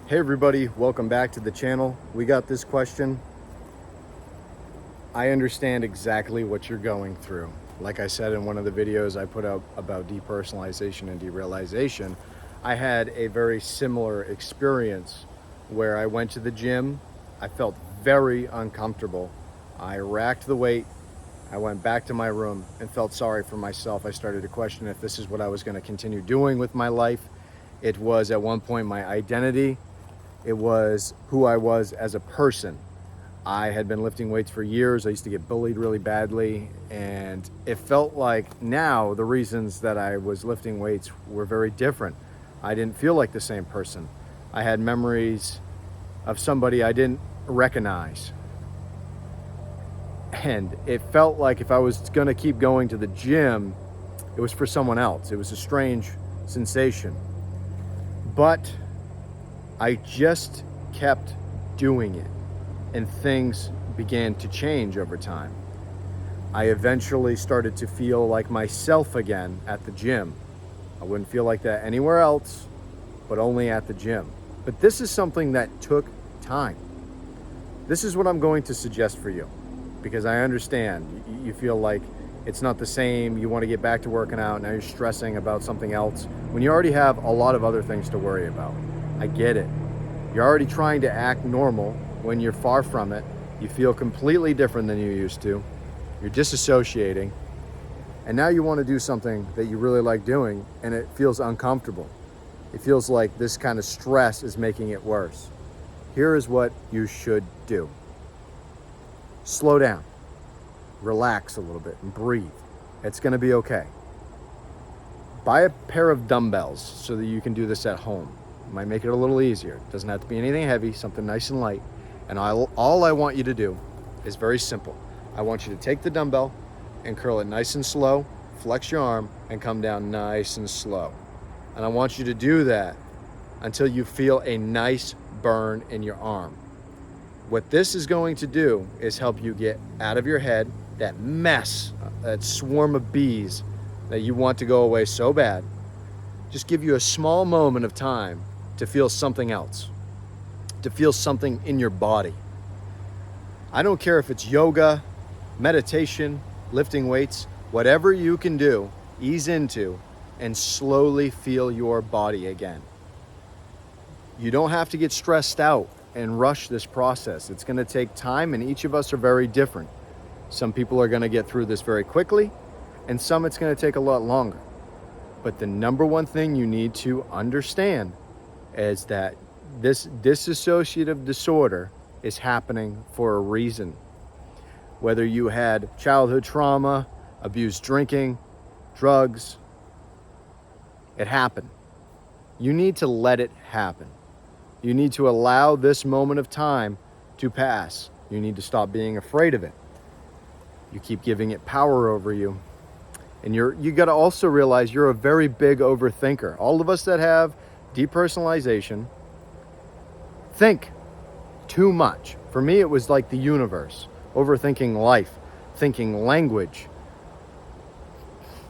Hey everybody, welcome back to the channel. We got this question. I understand exactly what you're going through. Like I said in one of the videos I put out about depersonalization and derealization, I had a very similar experience where I went to the gym. I felt very uncomfortable. I racked the weight. I went back to my room and felt sorry for myself. I started to question if this is what I was going to continue doing with my life. It was at one point my identity. It was who I was as a person. I had been lifting weights for years. I used to get bullied really badly, and it felt like now the reasons that I was lifting weights were very different. I didn't feel like the same person. I had memories of somebody I didn't recognize. And it felt like if I was gonna keep going to the gym, it was for someone else. It was a strange sensation. But I just kept doing it, and things began to change over time. I eventually started to feel like myself again at the gym. I wouldn't feel like that anywhere else, but only at the gym. But this is something that took time. This is what I'm going to suggest for you, because I understand you feel like it's not the same. You want to get back to working out. Now you're stressing about something else when you already have a lot of other things to worry about. I get it. You're already trying to act normal when you're far from it. You feel completely different than you used to. You're disassociating. And now you want to do something that you really like doing, and it feels uncomfortable. It feels like this kind of stress is making it worse. Here is what you should do. Slow down. Relax a little bit and breathe. It's going to be okay. Buy a pair of dumbbells so that you can do this at home. It might make it a little easier. It doesn't have to be anything heavy, something nice and light. And all I want you to do is very simple. I want you to take the dumbbell and curl it nice and slow, flex your arm, and come down nice and slow. And I want you to do that until you feel a nice burn in your arm. What this is going to do is help you get out of your head that mess, that swarm of bees that you want to go away so bad. Just give you a small moment of time to feel something else, to feel something in your body. I don't care if it's yoga, meditation, lifting weights, whatever you can do, ease into and slowly feel your body again. You don't have to get stressed out and rush this process. It's going to take time, and each of us are very different. Some people are going to get through this very quickly, and some it's going to take a lot longer. But the number one thing you need to understand is that this dissociative disorder is happening for a reason. Whether you had childhood trauma, abused drinking, drugs, it happened. You need to let it happen. You need to allow this moment of time to pass. You need to stop being afraid of it. You keep giving it power over you. And you got to also realize you're a very big overthinker. All of us that have depersonalization think too much. For me, it was like the universe. Overthinking life, thinking language,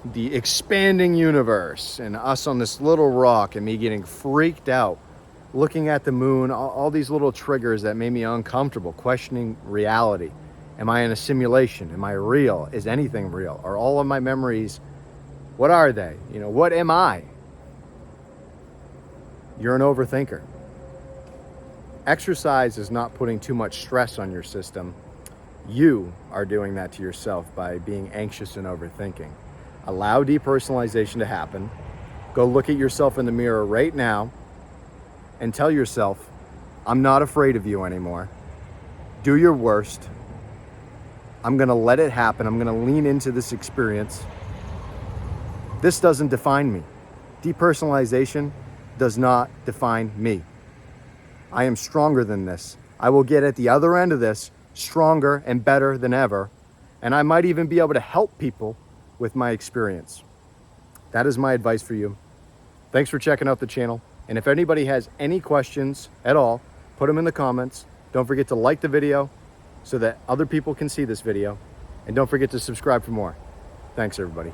the expanding universe, and us on this little rock, and me getting freaked out, looking at the moon, all these little triggers that made me uncomfortable, questioning reality. Am I in a simulation? Am I real? Is anything real? Are all of my memories, what are they? What am I? You're an overthinker. Exercise is not putting too much stress on your system. You are doing that to yourself by being anxious and overthinking. Allow depersonalization to happen. Go look at yourself in the mirror right now and tell yourself, I'm not afraid of you anymore. Do your worst. I'm going to let it happen. I'm going to lean into this experience. This doesn't define me. Depersonalization does not define me. I am stronger than this. I will get at the other end of this stronger and better than ever. And I might even be able to help people with my experience. That is my advice for you. Thanks for checking out the channel. And if anybody has any questions at all, put them in the comments. Don't forget to like the video so that other people can see this video. And don't forget to subscribe for more. Thanks, everybody.